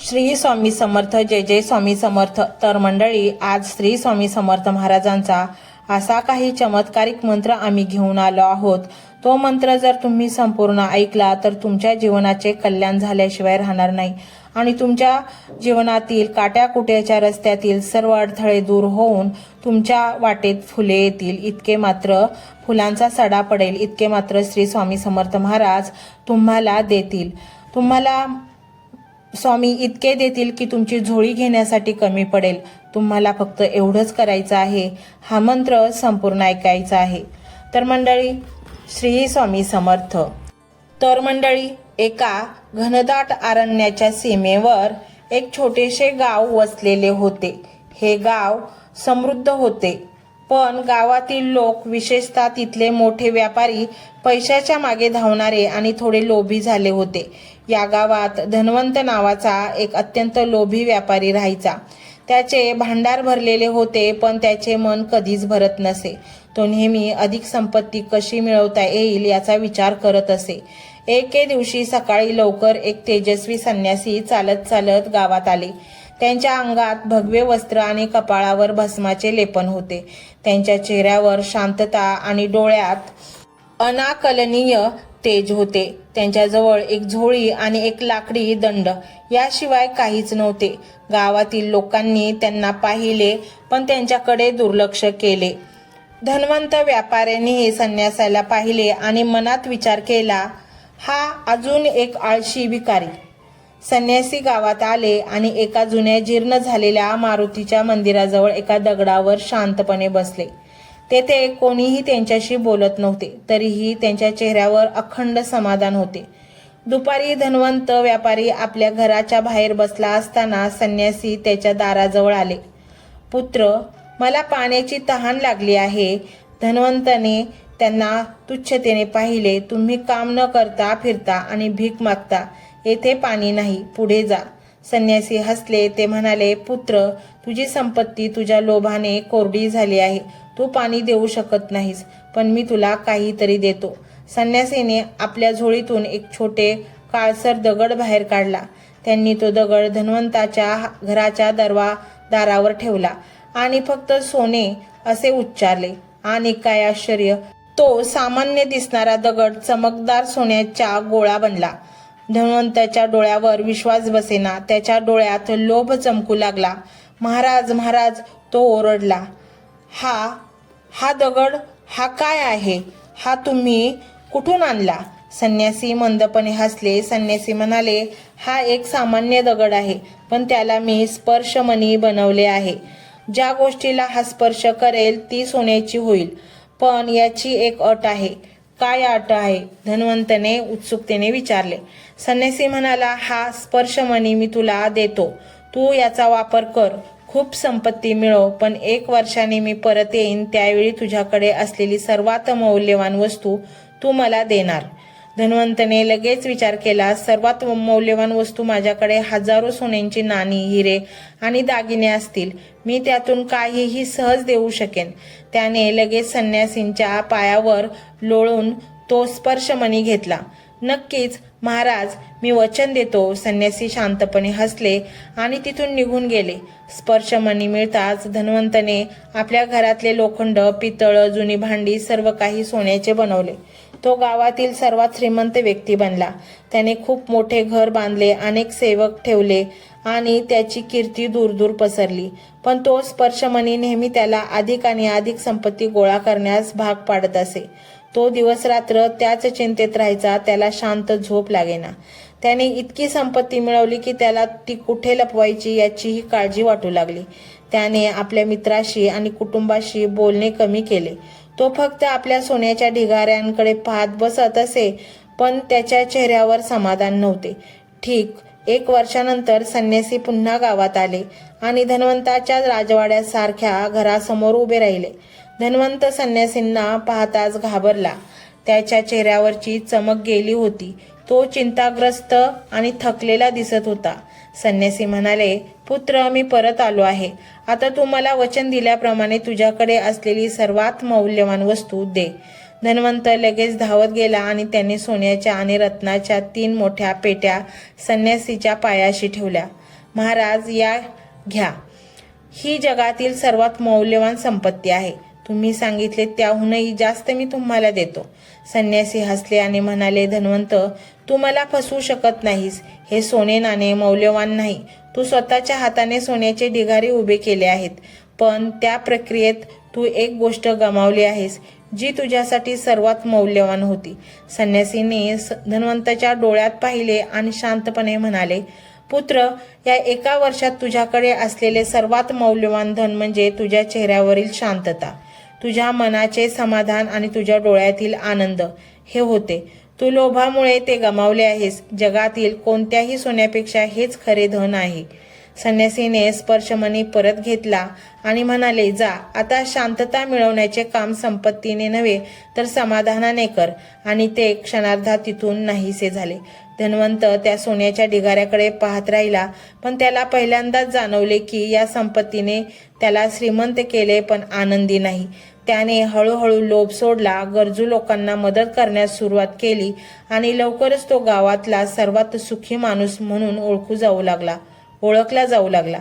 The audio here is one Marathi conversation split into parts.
श्री स्वामी समर्थ. जय जय स्वामी समर्थ. तर मंडळी, आज श्री स्वामी समर्थ महाराजांचा असा काही चमत्कारिक मंत्र आम्ही घेऊन आलो आहोत. तो मंत्र जर तुम्ही संपूर्ण ऐकला तर तुमच्या जीवनाचे कल्याण झाल्याशिवाय राहणार नाही आणि तुमच्या जीवनातील काट्याकुट्याच्या रस्त्यातील सर्व अडथळे दूर होऊन तुमच्या वाटेत फुले येतील. इतके मात्र फुलांचा सडा पडेल, इतके मात्र श्री स्वामी समर्थ महाराज तुम्हाला देतील. तुम्हाला स्वामी इतके देतील की तुमची झोळी घेण्यासाठी कमी पडेल. तुम्हाला फक्त एवढंच करायचं आहे, हा मंत्र संपूर्ण ऐकायचा आहे. तर मंडळी, श्री स्वामी समर्थ. तर मंडळी, एका घनदाट अरण्याच्या सीमेवर एक छोटेसे गाव वसलेले होते. हे गाव समृद्ध होते, पण गावातील लोक, विशेषतः तिथले मोठे व्यापारी, पैशाच्या मागे धावणारे आणि थोडे लोभी झाले होते. या गावात धनवंत नावाचा एक अत्यंत लोभी व्यापारी राहायचा. त्याचे भांडार भरलेले होते, पण त्याचे मन कधीच भरत नसे. तो नेहमी अधिक संपत्ती कशी मिळवता येईल याचा विचार करत असे. एके दिवशी सकाळी लवकर एक तेजस्वी संन्यासी चालत चालत गावात आले. त्यांच्या अंगात भगवे वस्त्र आणि कपाळावर भस्माचे लेपन होते. त्यांच्या चेहऱ्यावर शांतता आणि डोळ्यात अनाकलनीय तेज होते. त्यांच्याजवळ एक झोळी आणि एक लाकडी दंड याशिवाय काहीच नव्हते. गावातील लोकांनी त्यांना पाहिले, पण त्यांच्याकडे दुर्लक्ष केले. धनवंत व्यापाऱ्यांनी हे संन्यासाला पाहिले आणि मनात विचार केला, हा अजून एक आळशी भिकारी. संन्यासी गावात आले आणि एका जुन्या जीर्ण झालेल्या मारुतीच्या मंदिराजवळ एका दगडावर शांतपणे बसले. तेथे कोणीही त्यांच्याशी बोलत नव्हते, तरीही त्यांच्या चेहऱ्यावर अखंड समाधान होते. दुपारी धनवंत व्यापारी आपल्या घराच्या बाहेर बसला असताना संन्यासी त्याच्या दाराजवळ आले. पुत्र, मला पाण्याची तहान लागली आहे. धनवंताने त्यांना तुच्छतेने पाहिले. तुम्ही काम न करता फिरता आणि भीक मागता. येथे पाणी नाही, पुढे जा. संन्यासी हसले. ते म्हणाले, पुत्र, तुझी संपत्ती तुझ्या लोभाने कोरडी झाली आहे. तू पाणी देऊ शकत नाहीस, पण मी तुला काहीतरी देतो. संन्यासीने आपल्या झोळीतून एक छोटे काळसर दगड बाहेर काढला. त्यांनी तो दगड धनवंताच्या घराच्या दारावर ठेवला आणि फक्त सोने असे उच्चारले. आणि काय आश्चर्य, तो सामान्य दिसणारा दगड चमकदार सोन्याचा गोळा बनला. धनवंताच्या डोळ्यावर विश्वास बसेना. त्याच्या डोळ्यात लोभ चमकू लागला. महाराज, महाराज, तो ओरडला. हा दगड, हा काय आहे? हा तुम्ही कुठून आणला? संन्यासी मंदपणे हसले. संन्यासी म्हणाले, हा एक सामान्य दगड आहे, पण त्याला मी स्पर्शमणी बनवले आहे. ज्या गोष्टीला हा स्पर्श करेल ती सोन्याची होईल, पण याची एक अट आहे. काय अट आहे? धनवंतने उत्सुकतेने विचारले. संन्यासी म्हणाला, हा स्पर्शमणी मी तुला देतो. तू याचा वापर कर, खूप संपत्ती मिळव, पण 1 वर्षाने मी परत येईन. त्यावेळी तुझ्याकडे असलेली सर्वात मौल्यवान वस्तू तू मला देणार. धनवंतने लगेच विचार केला. सर्वात मौल्यवान वस्तू माझ्याकडे हजारो सोन्यांची नाणी, हिरे आणि दागिने असतील. मी त्यातून काहीही सहज देऊ शकेन. त्याने लगेच संन्यासींच्या पायावर लोळून तो स्पर्शमणी घेतला. नक्कीच महाराज, मी वचन देतो. संन्यासी शांतपणे हसले आणि तिथून निघून गेले. स्पर्शमणी मिळताच धनवंतने आपल्या घरातले लोखंड, पितळ, जुनी भांडी सर्व काही सोन्याचे बनवले. तो गावातील सर्वात श्रीमंत व्यक्ती बनला. त्याने खूप मोठे घर बांधले, अनेक सेवक ठेवले आणि त्याची कीर्ती दूरदूर पसरली. पण तो स्पर्शमणी नेहमी त्याला अधिक आणि अधिक संपत्ती गोळा करण्यास भाग पाडत असे. तो दिवस रात्र त्याच चिंतेत राहायचा. त्याला शांत झोप लागेना. त्याने इतकी संपत्ती मिळवली की त्याला ती कुठे लपवायची याचीही काळजी वाटू लागली. त्याने आपल्या मित्राशी आणि कुटुंबाशी बोलणे कमी केले. तो फक्त आपल्या सोन्याच्या ढिगाऱ्यांकडे पाहत बसत असे, पण त्याच्या चेहऱ्यावर समाधान नव्हते. ठीक 1 वर्षानंतर संन्यासी पुन्हा गावात आले आणि धनवंताच्या राजवाड्यासारख्या घरासमोर उभे राहिले. धनवंत संन्यासींना पाहताच घाबरला. त्याच्या चेहऱ्यावरची चमक गेली होती. तो चिंताग्रस्त आणि थकलेला दिसत होता. संन्यासी म्हणाले, पुत्र, मी परत आलो आहे. आता तू मला वचन दिल्याप्रमाणे तुझ्याकडे असलेली सर्वात मौल्यवान वस्तू दे. धनवंत लगेच धावत गेला आणि त्याने सोन्याच्या आणि रत्नाच्या 3 मोठ्या पेट्या संन्यासीच्या पायाशी ठेवल्या. महाराज या घ्या, ही जगातील सर्वात मौल्यवान संपत्ती आहे. तुम्ही सांगितले त्याहूनही जास्त मी तुम्हाला देतो. संन्यासी हसले आणि म्हणाले, धन्वंत, तू मला फसवू शकत नाहीस. हे सोने नाणे मौल्यवान नाही. तू स्वतःच्या हाताने सोन्याचे ढिगारे उभे केले आहेत, पण त्या प्रक्रियेत तू एक गोष्ट गमावली आहेस, जी तुझ्यासाठी सर्वात मौल्यवान होती. संन्यासीने धन्वंताच्या डोळ्यात पाहिले आणि शांतपणे म्हणाले, पुत्र, या एका वर्षात तुझ्याकडे असलेले सर्वात मौल्यवान धन म्हणजे तुझ्या चेहऱ्यावरील शांतता, तुझ्या मनाचे समाधान आणि तुझ्या डोळ्यातील आनंद हे होते. तू लोभामुळे ते गमावले आहेस. जगातील कोणत्याही सोन्यापेक्षा हेच खरे धन आहे. संन्यासीने स्पर्शमणी परत घेतला आणि म्हणाले, जा, आता शांतता मिळवण्याचे काम संपत्तीने नव्हे तर समाधानाने कर. आणि ते क्षणार्धात तिथून नाहीसे झाले. धन्वंत त्या सोन्याच्या ढिगाऱ्याकडे पाहत राहिला, पण त्याला पहिल्यांदाच जाणवले की या संपत्तीने त्याला श्रीमंत केले पण आनंदी नाही. त्याने हळूहळू लोभ सोडला, गरजू लोकांना मदत करण्यास सुरुवात केली आणि लवकरच तो गावातला सर्वात सुखी माणूस म्हणून ओळखला जाऊ लागला.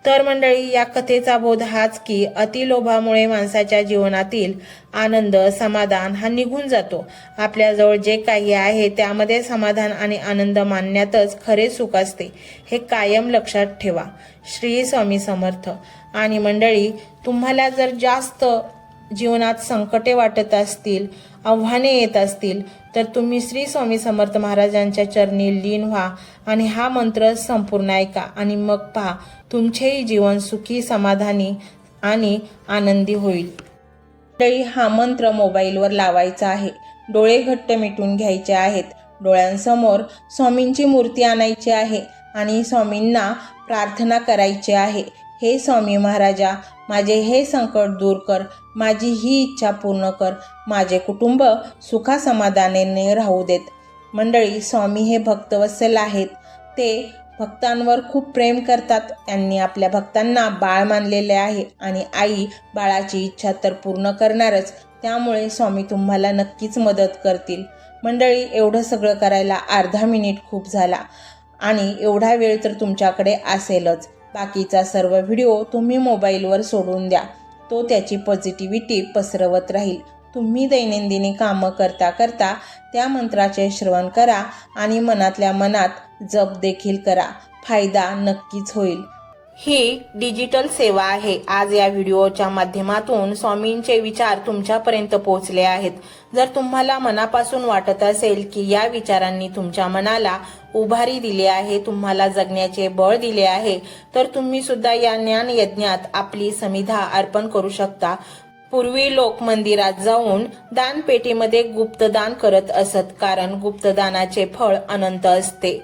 तर मंडळी, या कथेचा बोध हाच की अतिलोभामुळे माणसाच्या जीवनातील आनंद, समाधान हा निघून जातो. आपल्याजवळ जे काही आहे त्यामध्ये समाधान आणि आनंद मानण्यातच खरे सुख असते, हे कायम लक्षात ठेवा. श्री स्वामी समर्थ. आणि मंडळी, तुम्हाला जर जास्त जीवनात संकटे वाटत असतील, आव्हाने येत असतील, तर तुम्ही श्री स्वामी समर्थ महाराजांच्या चरणी लीन व्हा आणि हा मंत्र संपूर्ण ऐका आणि मग पहा, तुमचेही जीवन सुखी, समाधानी आणि आनंदी होईल. मंडळी, हा मंत्र मोबाईलवर लावायचा आहे. डोळे घट्ट मिटून घ्यायचे आहेत. डोळ्यांसमोर स्वामींची मूर्ती आणायची आहे आणि स्वामींना प्रार्थना करायची आहे. हे स्वामी महाराजा, माझे हे संकट दूर कर, माझी ही इच्छा पूर्ण कर, माझे कुटुंब सुखासमाधानाने राहू देत. मंडळी, स्वामी हे भक्तवत्सल आहेत. ते भक्तांवर खूप प्रेम करतात. त्यांनी आपल्या भक्तांना बाळ मानलेले आहे आणि आई बाळाची इच्छा तर पूर्ण करणारच. त्यामुळे स्वामी तुम्हाला नक्कीच मदत करतील. मंडळी, एवढं सगळं करायला अर्धा मिनिट खूप झाला आणि एवढा वेळ तर तुमच्याकडे असेलच. बाकीचा सर्व व्हिडिओ तुम्ही मोबाईलवर सोडून द्या. तो त्याची पॉझिटिव्हिटी पसरवत राहील. तुम्ही दैनंदिनी कामं करता करता त्या मंत्राचे श्रवण करा आणि मनातल्या मनात जप देखील करा. फायदा नक्कीच होईल. ही डिजिटल सेवा आहे. आज या व्हिडिओच्या माध्यमातून स्वामींचे विचार तुमच्यापर्यंत पोहोचले आहेत. जर तुम्हाला मनापासून वाटत असेल की या विचारांनी तुमच्या मनाला उभारी दिली आहे, तुम्हाला जगण्याचे बळ दिले आहे, तर तुम्ही सुद्धा या ज्ञान यज्ञात आपली समिधा अर्पण करू शकता. पूर्वी लोक मंदिरात जाऊन दानपेटीमध्ये गुप्तदान करत असत, कारण गुप्तदानाचे फळ अनंत असते.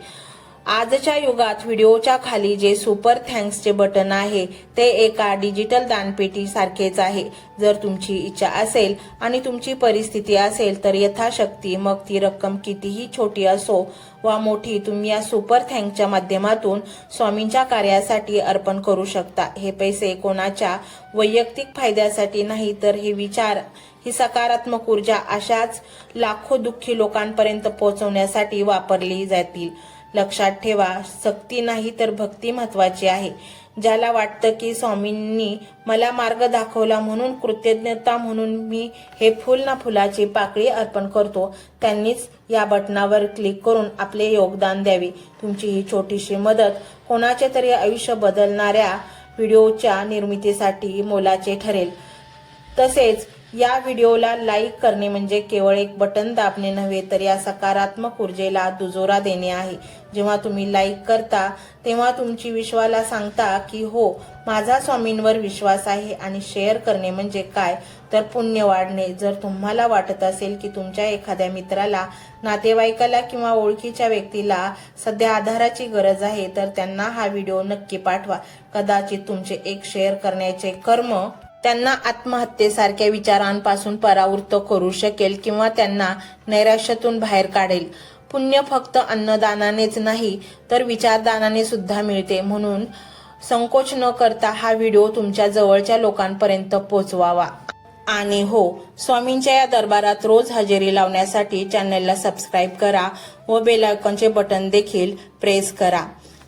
आजच्या युगात व्हिडिओच्या खाली जे सुपर थँक्सचे बटन आहे ते एका डिजिटल दानपेटी सारखेच आहे. जर तुमची इच्छा असेल आणि तुमची परिस्थिती असेल तर यथाशक्ती, मग ती रक्कम कितीही छोटी असो वा मोठी, तुम्ही या सुपर थँक्सच्या माध्यमातून स्वामींच्या कार्यासाठी अर्पण करू शकता. हे पैसे कोणाच्या वैयक्तिक फायद्यासाठी नाही, तर हे विचार, ही सकारात्मक ऊर्जा अशाच लाखो दुःखी लोकांपर्यंत पोहोचवण्यासाठी वापरली जातील. लक्षात ठेवा, सक्ती नाही तर भक्ती महत्वाची आहे. ज्याला वाटतं की स्वामींनी मला मार्ग दाखवला म्हणून कृतज्ञता म्हणून मी हे फुल ना फुलाची पाकळी अर्पण करतो, त्यांनीच या बटनावर क्लिक करून आपले योगदान द्यावे. तुमची ही छोटीशी मदत कोणाचे तरी आयुष्य बदलणाऱ्या व्हिडिओच्या निर्मितीसाठी मोलाचे ठरेल. तसेच या व्हिडिओला लाईक करणे म्हणजे केवळ एक बटन दाबणे नव्हे, तर या सकारात्मक ऊर्जेला दुजोरा देणे आहे. जेव्हा तुम्ही लाईक करता तेव्हा तुमची विश्वाला सांगता की हो, माझा स्वामींवर विश्वास आहे. आणि शेअर करणे म्हणजे काय, तर पुण्य वाढणे. जर तुम्हाला वाटत असेल की तुमच्या एखाद्या मित्राला, नातेवाईकाला किंवा ओळखीच्या व्यक्तीला सध्या आधाराची गरज आहे, तर त्यांना हा व्हिडिओ नक्की पाठवा. कदाचित तुमचे एक शेअर करण्याचे कर्म त्यांना आत्महत्येसारख्या विचारांपासून परावृत्त करू शकेल किंवा त्यांना नैराश्यातून बाहेर काढेल. पुण्य फक्त अन्नदानानेच नाही तर विचारदानाने सुद्धा मिळते. म्हणून संकोच न करता हा व्हिडिओ तुमच्या जवळच्या लोकांपर्यंत पोहोचवावा. आणि हो, स्वामींच्या या दरबारात रोज हजेरी लावण्यासाठी चॅनलला सबस्क्राईब करा व बेल आयकॉनचे बटन देखील प्रेस करा.